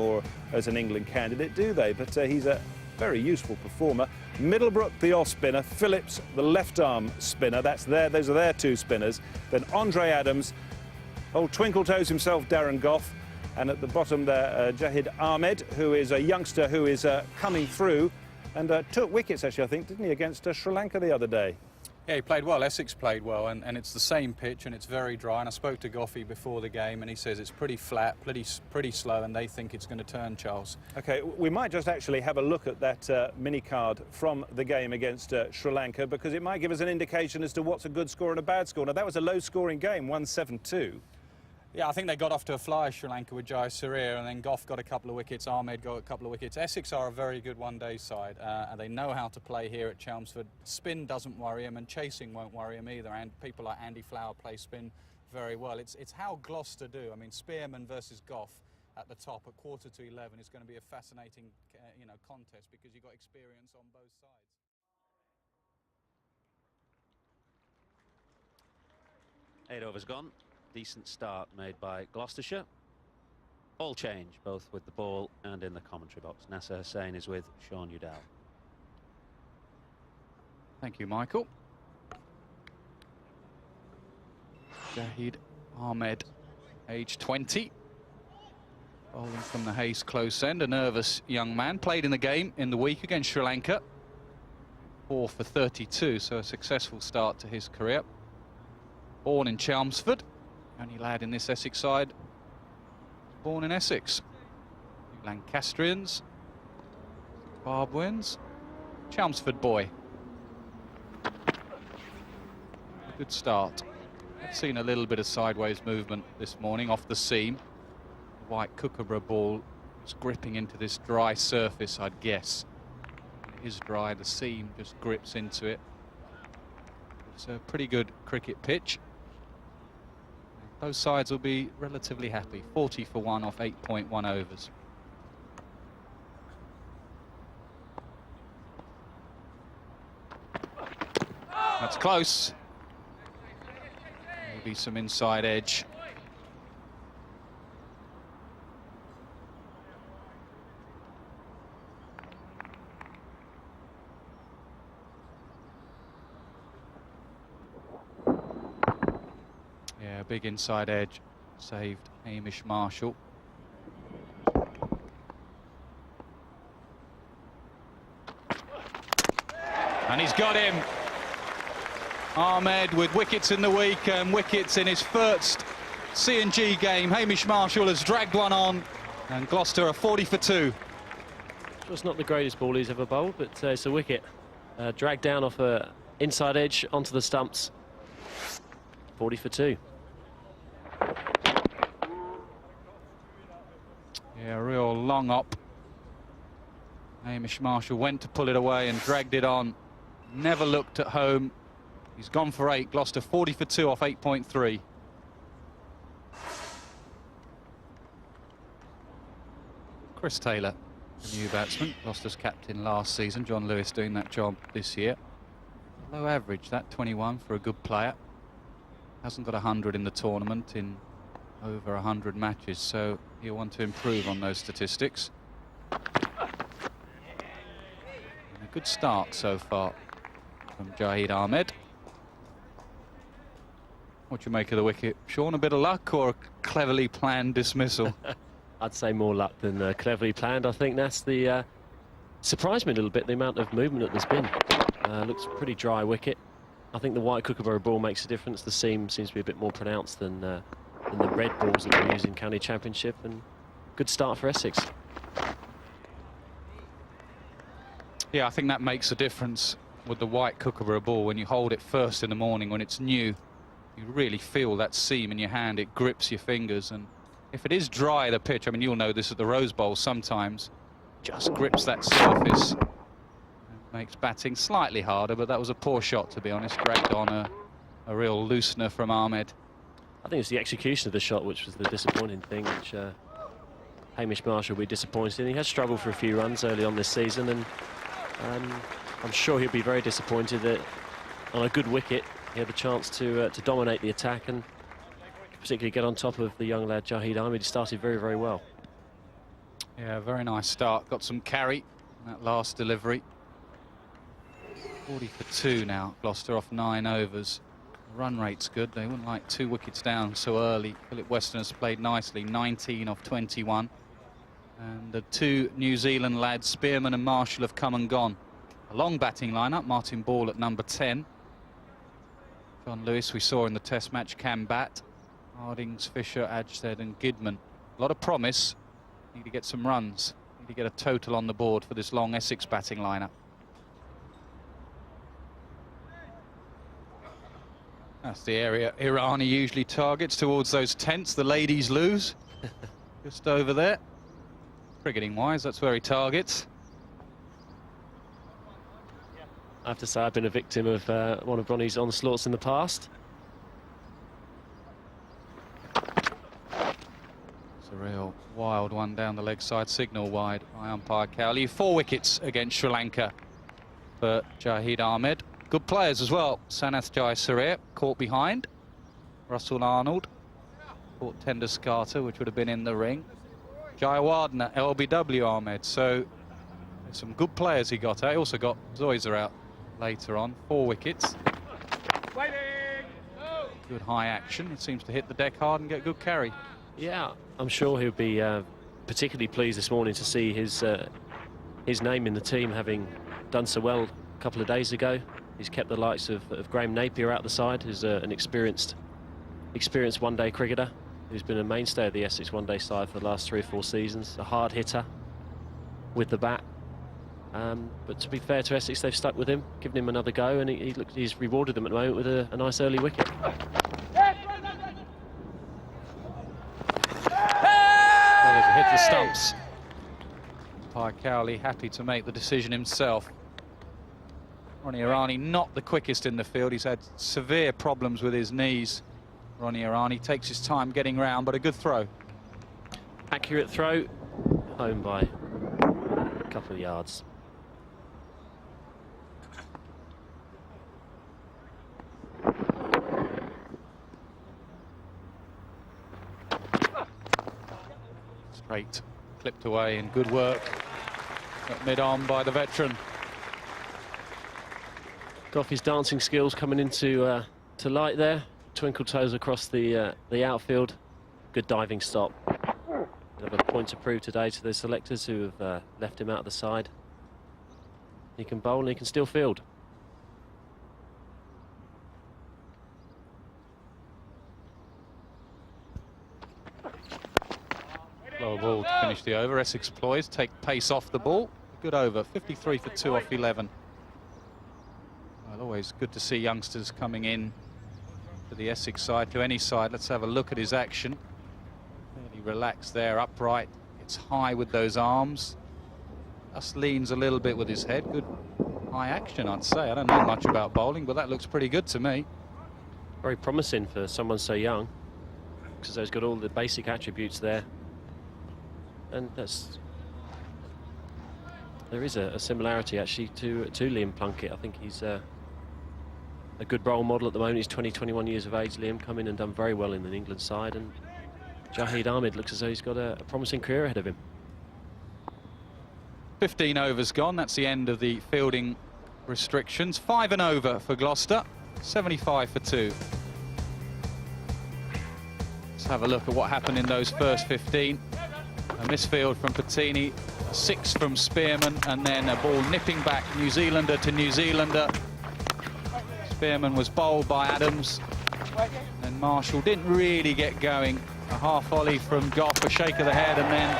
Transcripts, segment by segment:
or as an England candidate, do they? But he's a very useful performer. Middlebrook, the off spinner. Phillips, the left-arm spinner. Those are their two spinners. Then Andre Adams, old twinkle toes himself, Darren Gough. And at the bottom there, Jahid Ahmed, who is a youngster who is coming through and took wickets, actually, I think, didn't he, against Sri Lanka the other day? Yeah, he played well. Essex played well, and it's the same pitch and it's very dry. And I spoke to Goughy before the game, and he says it's pretty flat, pretty slow, and they think it's going to turn, Charles. OK, we might just actually have a look at that mini card from the game against Sri Lanka, because it might give us an indication as to what's a good score and a bad score. Now, that was a low-scoring game, 1-7-2. Yeah, I think they got off to a flyer, Sri Lanka, with Jai Surya, and then Gough got a couple of wickets, Ahmed got a couple of wickets. Essex are a very good one-day side, and they know how to play here at Chelmsford. Spin doesn't worry them, and chasing won't worry them either, and people like Andy Flower play spin very well. It's how Gloucester do. I mean, Spearman versus Gough at the top at 11:15 is going to be a fascinating contest, because you've got experience on both sides. 8 overs gone. Decent start made by Gloucestershire. All change, both with the ball and in the commentary box. Nasser Hussain is with Sean Udall. Thank you, Michael. Jahid Ahmed, age 20. Bowling from the Hayes close end, a nervous young man. Played in the game in the week against Sri Lanka. 4 for 32, so a successful start to his career. Born in Chelmsford. Only lad in this Essex side born in Essex. Lancastrians, Zimbabweans, Chelmsford boy. Good start. I've seen a little bit of sideways movement this morning off the seam. The white kookaburra ball is gripping into this dry surface, I'd guess. It is dry, the seam just grips into it. It's a pretty good cricket pitch. Both sides will be relatively happy. 40 for 1 off 8.1 overs. That's close. Maybe some inside edge. Yeah, big inside edge saved Hamish Marshall. And he's got him. Ahmed with wickets in the week and wickets in his first C&G game. Hamish Marshall has dragged one on, and Gloucester are 40 for 2. It's not the greatest ball he's ever bowled, but it's a wicket. Dragged down off a inside edge onto the stumps. 40 for 2. Yeah, a real long up. Hamish Marshall went to pull it away and dragged it on. Never looked at home. He's gone for 8. Gloucester 40 for 2 off 8.3. Chris Taylor, the new batsman, Gloucester's captain last season. John Lewis doing that job this year. Low average, that 21 for a good player. Hasn't got 100 in the tournament in over 100 matches, so he'll want to improve on those statistics. And a good start so far from Jahid Ahmed. What do you make of the wicket, Sean? A bit of luck or a cleverly planned dismissal? I'd say more luck than cleverly planned. I think that's the surprised me a little bit, the amount of movement that there's been. Looks pretty dry wicket. I think the white kookaburra ball makes a difference. The seam seems to be a bit more pronounced than the red balls that we use in County Championship, and good start for Essex. Yeah, I think that makes a difference with the white kookaburra ball. When you hold it first in the morning when it's new, you really feel that seam in your hand. It grips your fingers, and if it is dry, the pitch, I mean, you'll know this at the Rose Bowl, sometimes just grips that surface. Makes batting slightly harder, but that was a poor shot, to be honest. Dragged on a real loosener from Ahmed. I think it's the execution of the shot which was the disappointing thing, which Hamish Marshall will be disappointed in. He has struggled for a few runs early on this season, and I'm sure he'll be very disappointed that on a good wicket he had the chance to dominate the attack and particularly get on top of the young lad Jahid Ahmed. He started very, very well. Yeah, very nice start. Got some carry in that last delivery. 40 for 2 now. Gloucester off 9 overs. The run rate's good. They wouldn't like 2 wickets down so early. Philip Weston has played nicely. 19 off 21. And the 2 New Zealand lads, Spearman and Marshall, have come and gone. A long batting lineup. Martin Ball at number 10. John Lewis, we saw in the Test match, can bat. Hardings, Fisher, Adstead and Gidman. A lot of promise. Need to get some runs. Need to get a total on the board for this long Essex batting lineup. That's the area Irani usually targets, towards those tents the ladies lose. Just over there. Cricketing wise, that's where he targets. I have to say I've been a victim of one of Ronnie's onslaughts in the past. It's a real wild one down the leg side, signal wide by umpire Cowley. 4 wickets against Sri Lanka for Jahid Ahmed. Good players as well. Sanath Jayasuriya caught behind. Russell Arnold caught Tendulkar, which would have been in the ring. Jayawardena, LBW Ahmed. So there's some good players he got out. He also got Zoyser out later on. 4 wickets. Good high action. It seems to hit the deck hard and get good carry. Yeah, I'm sure he'll be particularly pleased this morning to see his name in the team, having done so well a couple of days ago. He's kept the likes of Graham Napier out the side, who's an experienced one-day cricketer who's been a mainstay of the Essex one-day side for the last 3 or 4 seasons. A hard hitter with the bat. But to be fair to Essex, they've stuck with him, given him another go, and he's rewarded them at the moment with a nice early wicket. Well, there's a hit to the stumps. Umpire Cowley happy to make the decision himself. Ronnie Irani not the quickest in the field. He's had severe problems with his knees. Ronnie Irani takes his time getting round, but a good throw. Accurate throw, home by a couple of yards. Straight, clipped away, and good work at mid-on by the veteran. Got his dancing skills coming into to light there. Twinkle toes across the outfield. Good diving stop. Bit of a point to prove today to the selectors who have left him out of the side. He can bowl and he can still field. Lower ball to finish the over. Essex poised, take pace off the ball. Good over, 53 for 2 off 11. Well, always good to see youngsters coming in to the Essex side, to any side. Let's have a look at his action. Fairly relaxed there, upright. It's high with those arms. Just leans a little bit with his head. Good high action, I'd say. I don't know much about bowling, but that looks pretty good to me. Very promising for someone so young, because he's got all the basic attributes there. And there is a similarity actually to Liam Plunkett. I think he's a good role model at the moment. He's 21 years of age. Liam come in and done very well in the England side, and Jahid Ahmed looks as though he's got a promising career ahead of him. 15 overs gone. That's the end of the fielding restrictions. 5 and over for Gloucester. 75 for 2. Let's have a look at what happened in those first 15. A misfield from Patini, a 6 from Spearman, and then a ball nipping back New Zealander to New Zealander. Spearman was bowled by Adams, and Marshall didn't really get going. A half volley from Goff, a shake of the head, and then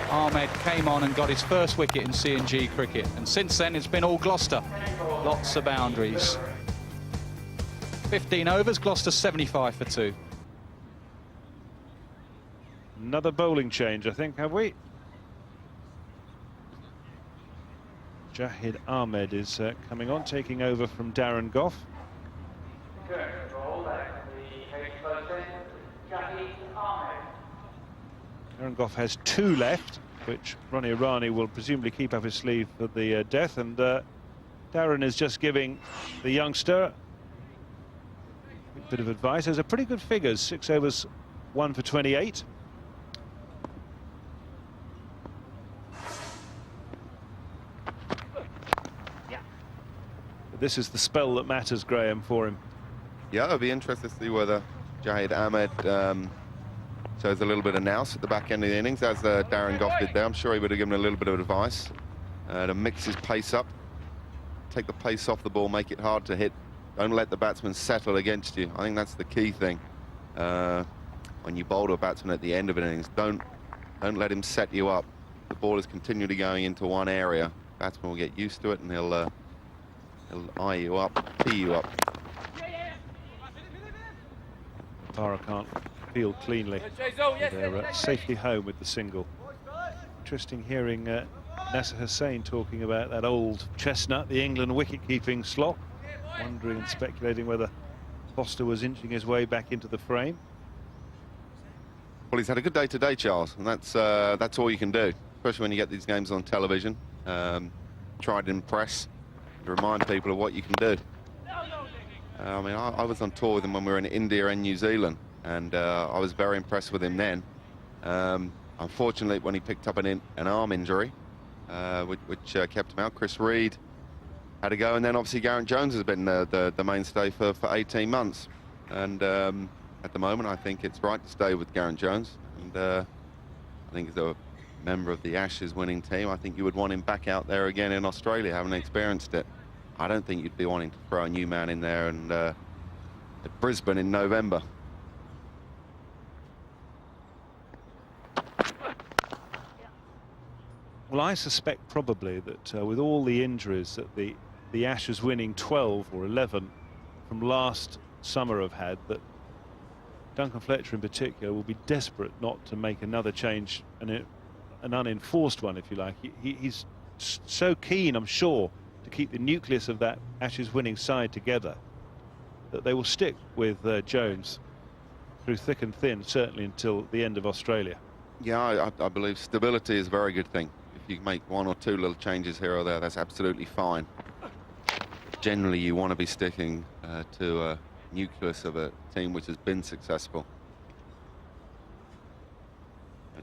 Ahmed came on and got his first wicket in C&G cricket. And since then, it's been all Gloucester. Lots of boundaries. 15 overs, Gloucester 75 for 2. Another bowling change, I think, have we? Jahid Ahmed is coming on, taking over from Darren Goff. Darren Goff has 2 left, which Ronnie Irani will presumably keep up his sleeve for the death, and Darren is just giving the youngster a bit of advice. Those are pretty good figures, 6 overs, 1 for 28. this is the spell that matters, Graham, for him. Yeah, it'll be interesting to see whether Jahid Ahmed shows a little bit of nous at the back end of the innings, as Darren Goff did there. I'm sure he would have given a little bit of advice to mix his pace up, take the pace off the ball, make it hard to hit. Don't let the batsman settle against you. I think that's the key thing. When you bowl to a batsman at the end of an innings, don't let him set you up. The ball is continually going into one area. Batsman will get used to it, and he'll eye you up, tee you up. Tara can't field cleanly. They're safely home with the single. Interesting hearing Nasser Hussain talking about that old chestnut, the England wicket-keeping slot. Wondering and speculating whether Foster was inching his way back into the frame. Well, he's had a good day today, Charles, and that's all you can do, especially when you get these games on television. Try to impress, to remind people of what you can do. I mean, I was on tour with him when we were in India and New Zealand, and I was very impressed with him then. Unfortunately, when he picked up an arm injury, which kept him out, Chris Reed had to go, and then obviously Garrett Jones has been the mainstay for 18 months. And at the moment, I think it's right to stay with Garrett Jones. And I think as a member of the Ashes winning team, I think you would want him back out there again in Australia, having experienced it. I don't think you'd be wanting to throw a new man in there and at Brisbane in November. Well, I suspect probably that with all the injuries that the Ashes winning 12 or 11 from last summer have had, that Duncan Fletcher in particular will be desperate not to make another change, an unenforced one, if you like. He's so keen, I'm sure, to keep the nucleus of that Ashes winning side together that they will stick with Jones through thick and thin, certainly until the end of Australia. Yeah, I believe stability is a very good thing. If you make one or two little changes here or there, that's absolutely fine. Generally, you want to be sticking to a nucleus of a team which has been successful.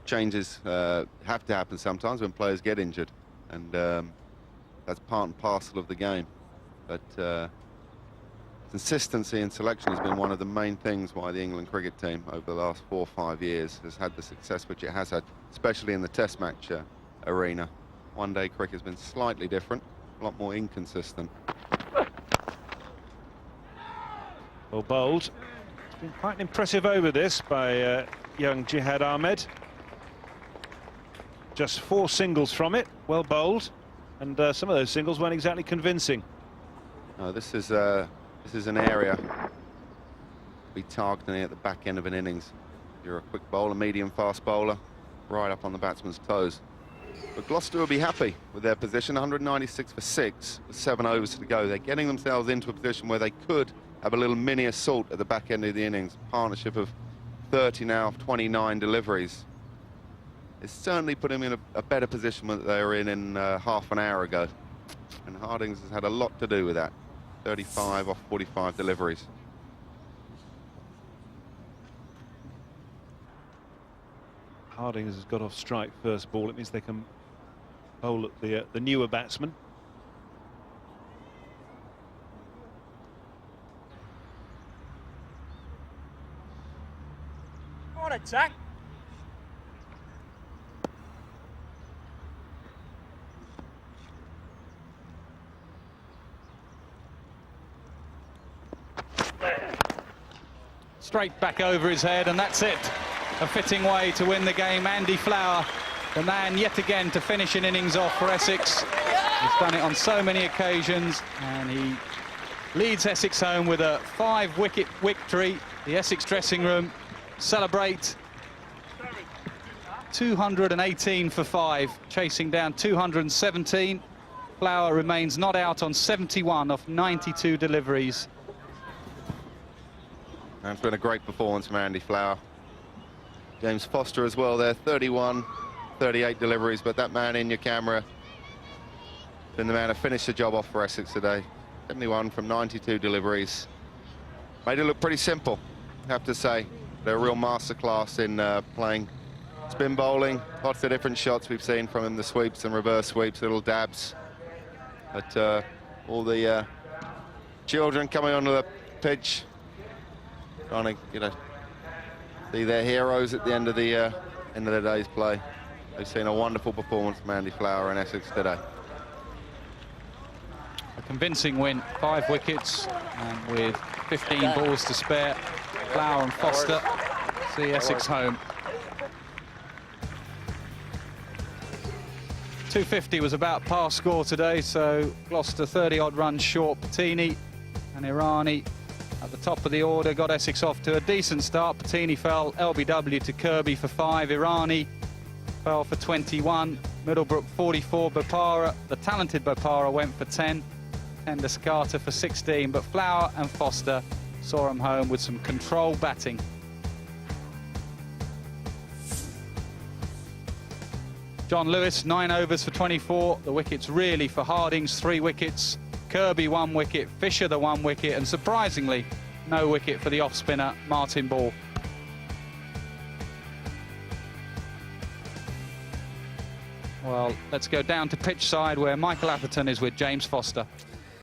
Changes have to happen sometimes when players get injured, and that's part and parcel of the game. But consistency in selection has been one of the main things why the England cricket team over the last 4 or 5 years has had the success which it has had, especially in the test match arena. One-day cricket has been slightly different, a lot more inconsistent. Well bowled. It's been quite an impressive over this by young Jahid Ahmed. Just 4 singles from it, well bowled, and some of those singles weren't exactly convincing. No, this is an area to be targeting at the back end of an innings. You're a quick bowler, medium fast bowler, right up on the batsman's toes. But Gloucester will be happy with their position, 196 for 6, with 7 overs to go. They're getting themselves into a position where they could have a little mini assault at the back end of the innings. Partnership of 30 now, of 29 deliveries. It's certainly put him in a better position than they were in half an hour ago. And Hardings has had a lot to do with that. 35 off 45 deliveries. Hardings has got off strike first ball. It means they can bowl at the newer batsman. On attack. Straight back over his head, and that's it. A fitting way to win the game. Andy Flower, the man yet again to finish an innings off for Essex. He's done it on so many occasions, and he leads Essex home with a 5-wicket victory. The Essex dressing room celebrate. 218 for 5, chasing down 217. Flower remains not out on 71 off 92 deliveries. And it's been a great performance from Andy Flower. James Foster as well there, 31, 38 deliveries, but that man in your camera been the man to finish the job off for Essex today. 71 from 92 deliveries. Made it look pretty simple, I have to say. They're a real masterclass in playing spin bowling. Lots of different shots we've seen from him, the sweeps and reverse sweeps, little dabs. But all the children coming onto the pitch, trying to, see their heroes at the end of the day's play. They've seen a wonderful performance from Andy Flower and Essex today. A convincing win, 5 wickets, and with 15 balls to spare, Flower and Foster see Essex home. 250 was about par score today, so Gloucester 30-odd runs short. Patini and Irani at the top of the order got Essex off to a decent start. Patini fell LBW to Kirby for 5. Irani fell for 21. Middlebrook 44. Bopara, the talented Bopara, went for 10. And Descartes for 16. But Flower and Foster saw him home with some control batting. John Lewis, 9 overs for 24. The wickets really for Hardings, 3 wickets. Kirby 1 wicket, Fisher the 1 wicket, and surprisingly, no wicket for the off-spinner, Martin Ball. Well, let's go down to pitch side where Michael Atherton is with James Foster.